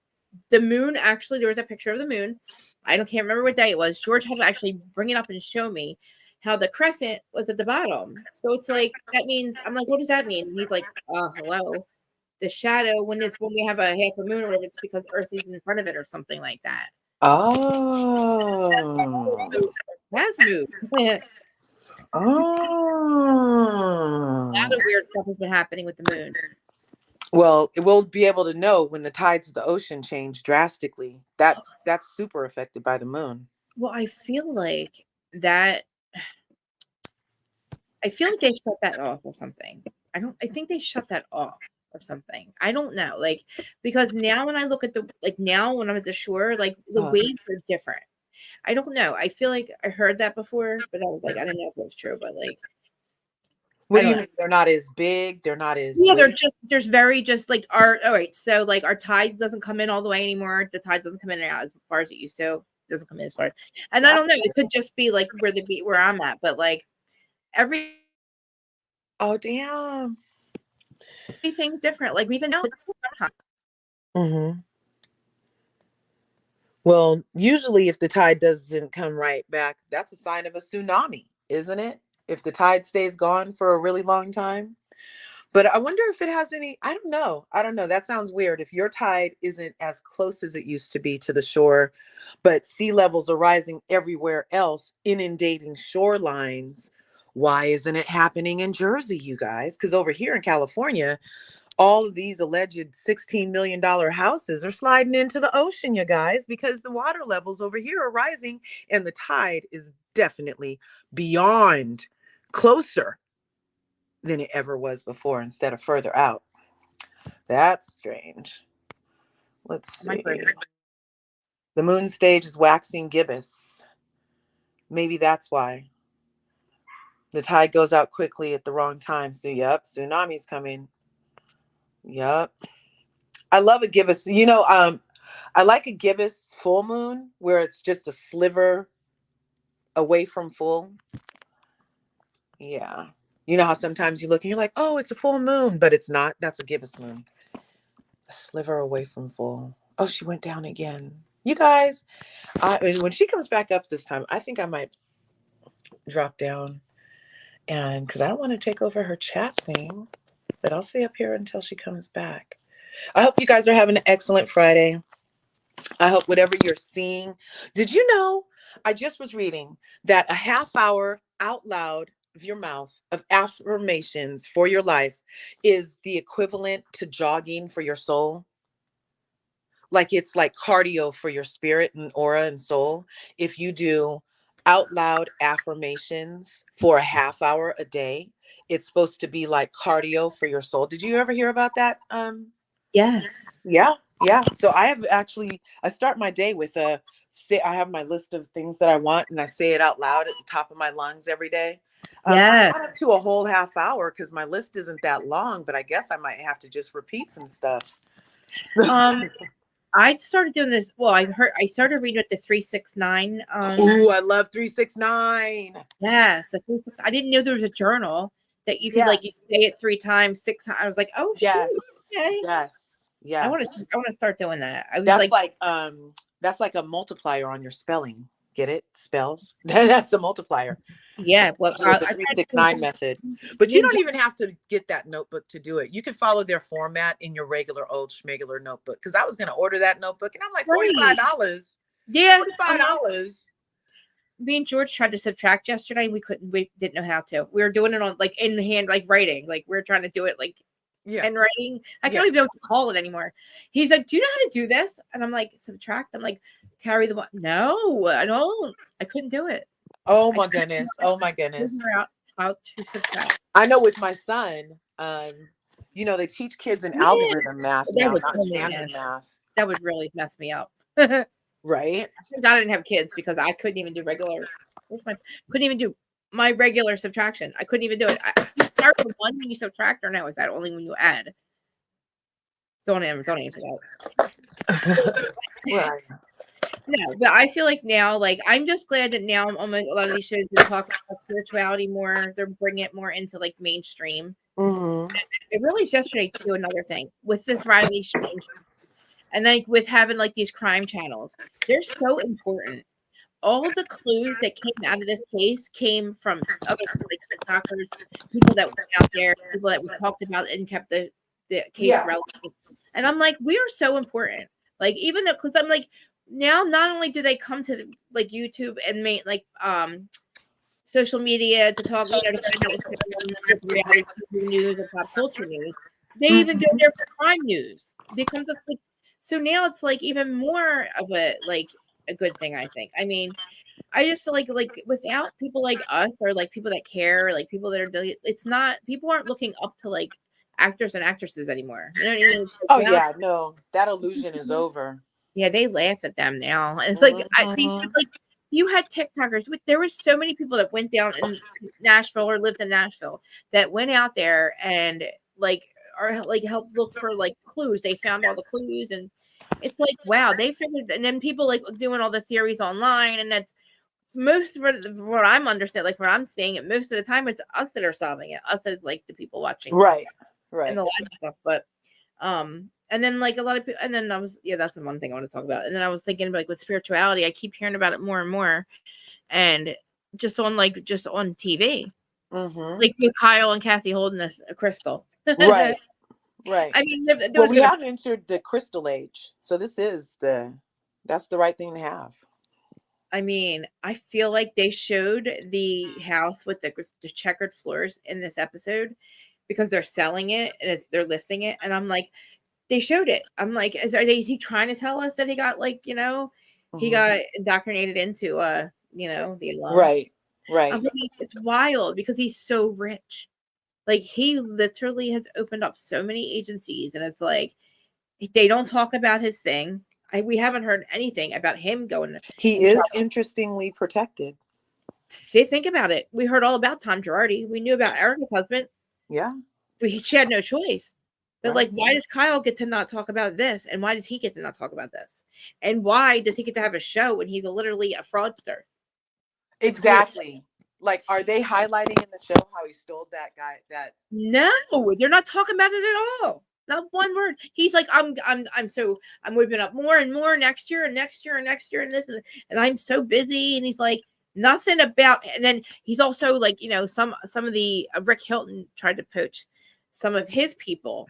the moon, actually, there was a picture of the moon. Can't remember what day it was. George had to actually bring it up and show me how the crescent was at the bottom. So it's like, that means, I'm like, what does that mean? And he's like, hello. The shadow, when we have a half a moon or whatever, it's because Earth is in front of it or something like that. Oh. It has moved. A lot of weird stuff has been happening with the moon. Well, we'll be able to know when the tides of the ocean change drastically. That's super affected by the moon. Well, I feel like they shut that off or something. I think they shut that off or something. I don't know. Like, because now when I look at now when I'm at the shore, like the waves are different. I don't know. I feel like I heard that before, but I was like, I don't know if it was true, but like, what do you mean they're not as big? They're not as there's very just like all right. So like our tide doesn't come in all the way anymore. The tide doesn't come in and out as far as it used to. It doesn't come in as far. And I don't know. It could just be like where I'm at, but like oh damn. Everything's different. Like we even know Mm-hmm. Well, usually if the tide doesn't come right back, that's a sign of a tsunami, isn't it? If the tide stays gone for a really long time. But I wonder if it has any, I don't know. That sounds weird. If your tide isn't as close as it used to be to the shore, but sea levels are rising everywhere else, inundating shorelines, why isn't it happening in Jersey, you guys? Because over here in California, all of these alleged $16 million houses are sliding into the ocean, you guys, because the water levels over here are rising and the tide is definitely beyond closer than it ever was before instead of further out. That's strange. Let's see. The moon stage is waxing gibbous. Maybe that's why. The tide goes out quickly at the wrong time. So, yep, tsunami's coming. Yep. I love a gibbous. I like a gibbous full moon where it's just a sliver away from full. Yeah. You know how sometimes you look and you're like, oh, it's a full moon, but it's not. That's a gibbous moon. A sliver away from full. Oh, she went down again. You guys, when she comes back up this time, I think I might drop down and because I don't want to take over her chat thing, but I'll stay up here until she comes back. I hope you guys are having an excellent Friday. I hope whatever you're seeing. Did you know, I just was reading that a half hour out loud of your mouth of affirmations for your life is the equivalent to jogging for your soul. Like it's like cardio for your spirit and aura and soul. If you do out loud affirmations for a half hour a day, it's supposed to be like cardio for your soul. Did you ever hear about that? Yes. Yeah. So I start my day with I have my list of things that I want and I say it out loud at the top of my lungs every day. Yes. I'm not up to a whole half hour because my list isn't that long, but I guess I might have to just repeat some stuff. I started doing this. Well, I started reading it the 369. Ooh, I love 369. Yes, the 369. I didn't know there was a journal that you could you say it 3 times, 6 times. I was like, oh yes, shoot, okay. yes. I want to start doing that. I was that's like That's like a multiplier on your spelling. Get it? Spells. That's a multiplier. Yeah, well, the 369 method. But you don't even have to get that notebook to do it. You can follow their format in your regular old schmegular notebook. Because I was going to order that notebook, and I'm like, $45. Yeah, $45. Me and George tried to subtract yesterday. We didn't know how to. We were doing it on like in hand, like writing. Like we were trying to do it like in writing. I can't even know what to call it anymore. He's like, "Do you know how to do this?" And I'm like, "Subtract." I'm like, "Carry the one." No, I don't. I couldn't do it. Oh my goodness. Oh my goodness. How to subtract. I know with my son, you know, they teach kids an algorithm math now, not standard math. That would really mess me up. Right? I didn't have kids because I couldn't even do regular. Couldn't even do my regular subtraction. I couldn't even do it. Start with one when you subtract, or no? Is that only when you add? Don't answer that. Right. No, but I feel like now, like I'm just glad that now a lot of these shows are talking about spirituality more. They're bringing it more into like mainstream. Mm-hmm. It really is yesterday too. Another thing with this Riley Strange, and like with having like these crime channels, they're so important. All the clues that came out of this case came from other like TikTokers, people that went out there, people that we talked about and kept the case relevant. And I'm like, we are so important. Like even because I'm like now, not only do they come to like YouTube and make like social media to talk, to find out what's going on with reality news and pop culture news, they even go there for crime news. They come to like, so now it's like even more of a good thing, I think. I mean, I just feel like without people like us or like people that care, like people that are it's not people aren't looking up to like actors and actresses anymore. You know what I mean? Oh yeah, no, that illusion is over. Yeah, they laugh at them now, and it's like these like you had TikTokers. There was so many people that went down in Nashville or lived in Nashville that went out there and like or like helped look for like clues. They found all the clues, and it's like wow, they figured. And then people like doing all the theories online, and that's most of what I'm understanding. Like what I'm seeing, it most of the time it's us that are solving it. Us as like the people watching, right, and the live stuff, but. And then like a lot of people, and then that's the one thing I want to talk about. And then I was thinking about like with spirituality, I keep hearing about it more and more, and just on TV, like with Kyle and Kathy holding a crystal, right. I mean, well, we have entered the crystal age, so that's the right thing to have. I mean, I feel like they showed the house with the checkered floors in this episode because they're selling it and they're listing it, and I'm like. They showed it. I'm like, is he trying to tell us that he got he got indoctrinated into the alum? Right. I mean, it's wild because he's so rich. Like he literally has opened up so many agencies, and it's like they don't talk about his thing. We haven't heard anything about him going. He is interestingly protected. See, think about it. We heard all about Tom Girardi. We knew about Erica's husband. Yeah. She had no choice. But like, why does Kyle get to not talk about this? And why does he get to not talk about this? And why does he get to have a show when he's literally a fraudster? Exactly. Like, are they highlighting in the show how he stole that guy? No, they're not talking about it at all. Not one word. He's like, I'm moving up more and more next year and next year and next year and this and I'm so busy. And he's like, nothing about. And then he's also like, some of the Rick Hilton tried to poach some of his people.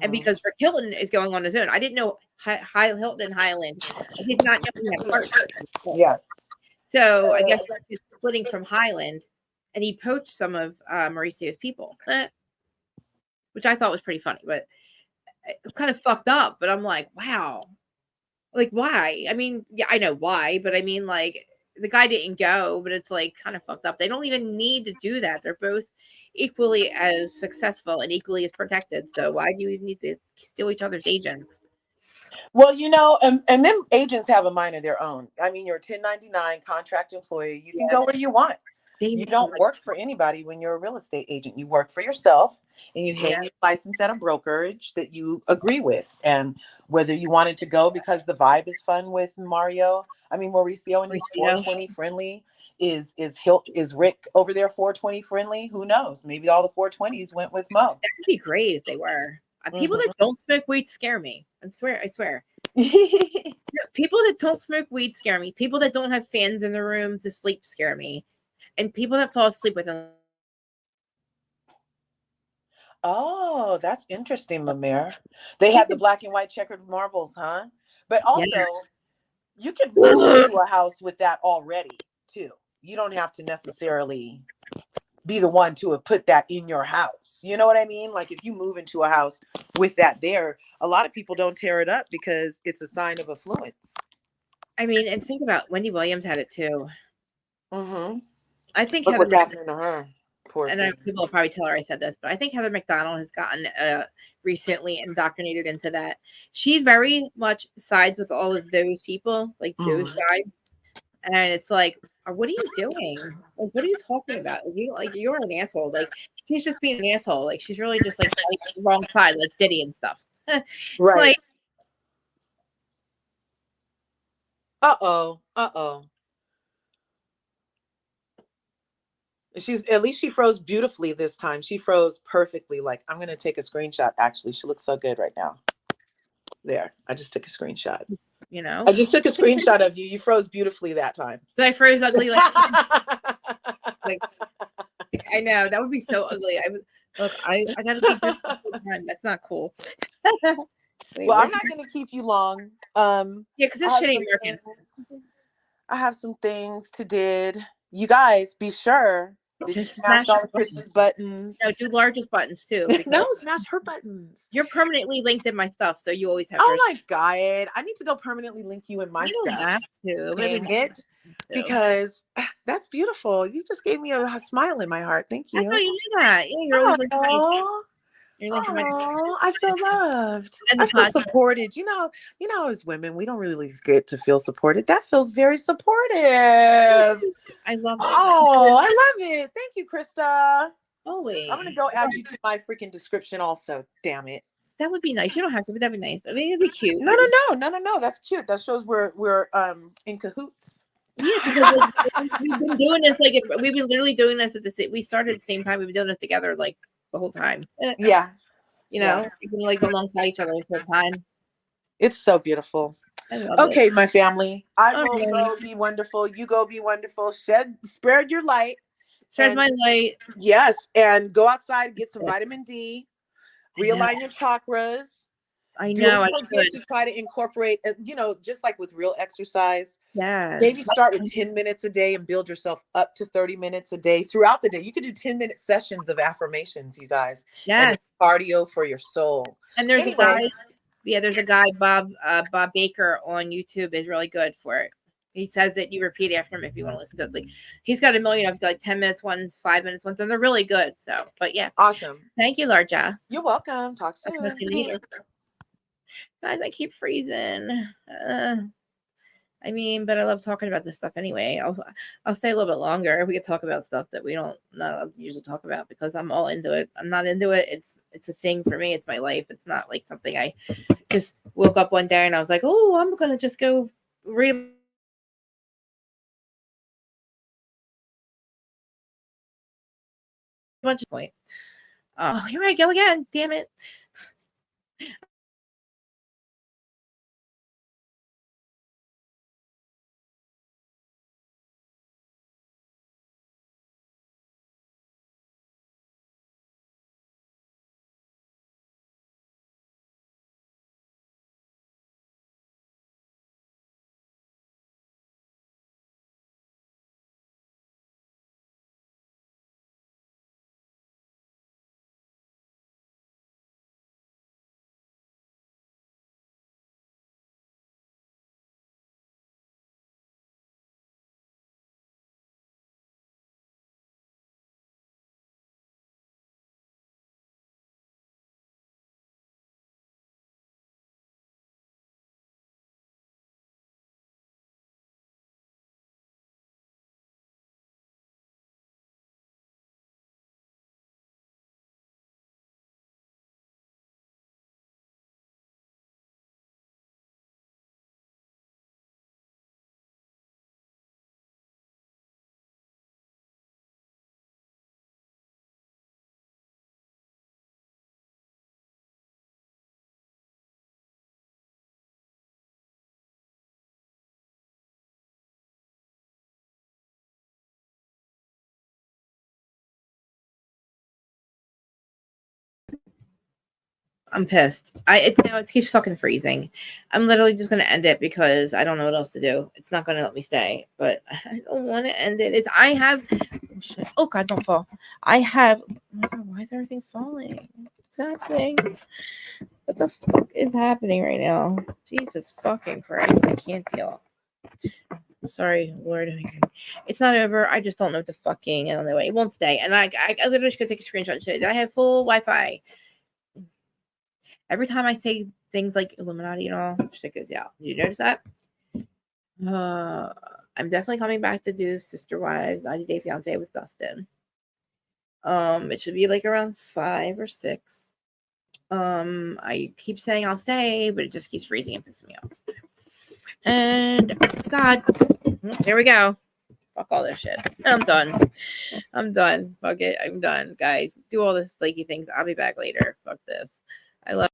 And because Rick Hilton is going on his own, I didn't know Hilton and Highland. I did not know he had partners. Yeah. So I guess he's splitting from Highland, and he poached some of Mauricio's people, which I thought was pretty funny. But it's kind of fucked up. But I'm like, wow, like why? I mean, yeah, I know why, but I mean, like the guy didn't go, but it's like kind of fucked up. They don't even need to do that. They're both equally as successful and equally as protected. So why do you even need to steal each other's agents? Well, and them agents have a mind of their own. I mean, you're a 1099 contract employee. You can go where you want. You don't work for anybody when you're a real estate agent. You work for yourself, and you hang your license at a brokerage that you agree with. And whether you wanted to go because the vibe is fun with Mauricio and he's 420 friendly. Is Rick over there 420 friendly? Who knows? Maybe all the 420s went with Mo. That would be great if they were. People that don't smoke weed scare me. I swear. People that don't smoke weed scare me. People that don't have fans in the room to sleep scare me. And people that fall asleep with them. Oh, that's interesting, Mamere. They had the black and white checkered marbles, huh? But also, you can move into a house with that already, too. You don't have to necessarily be the one to have put that in your house. You know what I mean? Like if you move into a house with that there, a lot of people don't tear it up because it's a sign of affluence. I mean, and think about Wendy Williams had it too. Mm-hmm. I think Look what's happening to her. Poor and people will probably tell her I said this, but I think Heather McDonald has gotten recently indoctrinated into that. She very much sides with all of those people, like those sides. And it's like, what are you doing? Like, what are you talking about? You're an asshole. Like, she's just being an asshole. Like, she's really just like the wrong side, like Diddy and stuff. Right. Like, Uh-oh. She's at least she froze beautifully this time. She froze perfectly. Like, I'm gonna take a screenshot. Actually, she looks so good right now. There, I just took a screenshot. you know, I just took a screenshot of you. You froze beautifully that time. but I froze ugly. Like I know that would be so ugly. I would look. I gotta be good the whole time. That's not cool. Wait, well, I'm not gonna keep you long. Yeah, because this shit ain't working. I have some things to did. You guys, be sure that you smash all of Krista's buttons. No, do largest buttons too. No, smash her buttons. You're permanently linked in my stuff, so you always have. Oh my god, I need to go permanently link you in my you stuff. Don't have to. Dang it. Because that's beautiful. You just gave me a smile in my heart. Thank you. I know you knew that. Yeah, you're always linked. I feel loved. I feel supported. You know, as women, we don't really get to feel supported. That feels very supportive. I love it. Oh, I love it. Thank you, Krista. Always. I'm gonna go add you to my freaking description also. Damn it. That would be nice. You don't have to, but that'd be nice. I mean, it'd be cute. No. That's cute. That shows we're in cahoots. Yeah, because we've been doing this we've been literally doing this at the same. We started at the same time. We've been doing this together like the whole time. Yeah. You know, we've been like alongside each other this whole time. It's so beautiful. Okay, my family. I will go be wonderful. You go be wonderful. Spread your light. Spread my light. Yes, and go outside, get some vitamin D. Realign your chakras. I know. I forget to try to incorporate, just like with real exercise. Yeah. Maybe start with 10 minutes a day and build yourself up to 30 minutes a day throughout the day. You could do 10-minute sessions of affirmations, you guys. Yes. And cardio for your soul. And there's a guy. Yeah, there's a guy, Bob Baker on YouTube is really good for it. He says that you repeat after him if you want to listen to it. Like, he's got a million of like 10 minutes ones, 5 minutes ones, and they're really good. So, but yeah. Awesome. Thank you, Larja. You're welcome. Talk soon. Guys, I keep freezing. I mean, but I love talking about this stuff anyway. I'll stay a little bit longer. We could talk about stuff that we not usually talk about because I'm all into it. I'm not into it. It's a thing for me. It's my life. It's not like something I just woke up one day and I was like, oh, I'm gonna just go read a bunch of point. Oh, here I go again. Damn it. I'm pissed. It keeps fucking freezing. I'm literally just gonna end it because I don't know what else to do. It's not gonna let me stay, but I don't want to end it. Oh God, don't fall. Oh my God, why is everything falling? What's happening? What the fuck is happening right now? Jesus fucking Christ, I can't deal. Sorry, Lord. It's not over. I just don't know what the fucking. I don't know. It won't stay. And I literally could take a screenshot and show you that I have full Wi-Fi. Every time I say things like Illuminati and all, shit goes out. Did you notice that? I'm definitely coming back to do Sister Wives 90 Day Fiance with Dustin. It should be like around 5 or 6. I keep saying I'll stay, but it just keeps freezing and pissing me off. And God, here we go. Fuck all this shit. I'm done. Fuck it. I'm done, guys. Do all this flaky things. I'll be back later. Fuck this. I love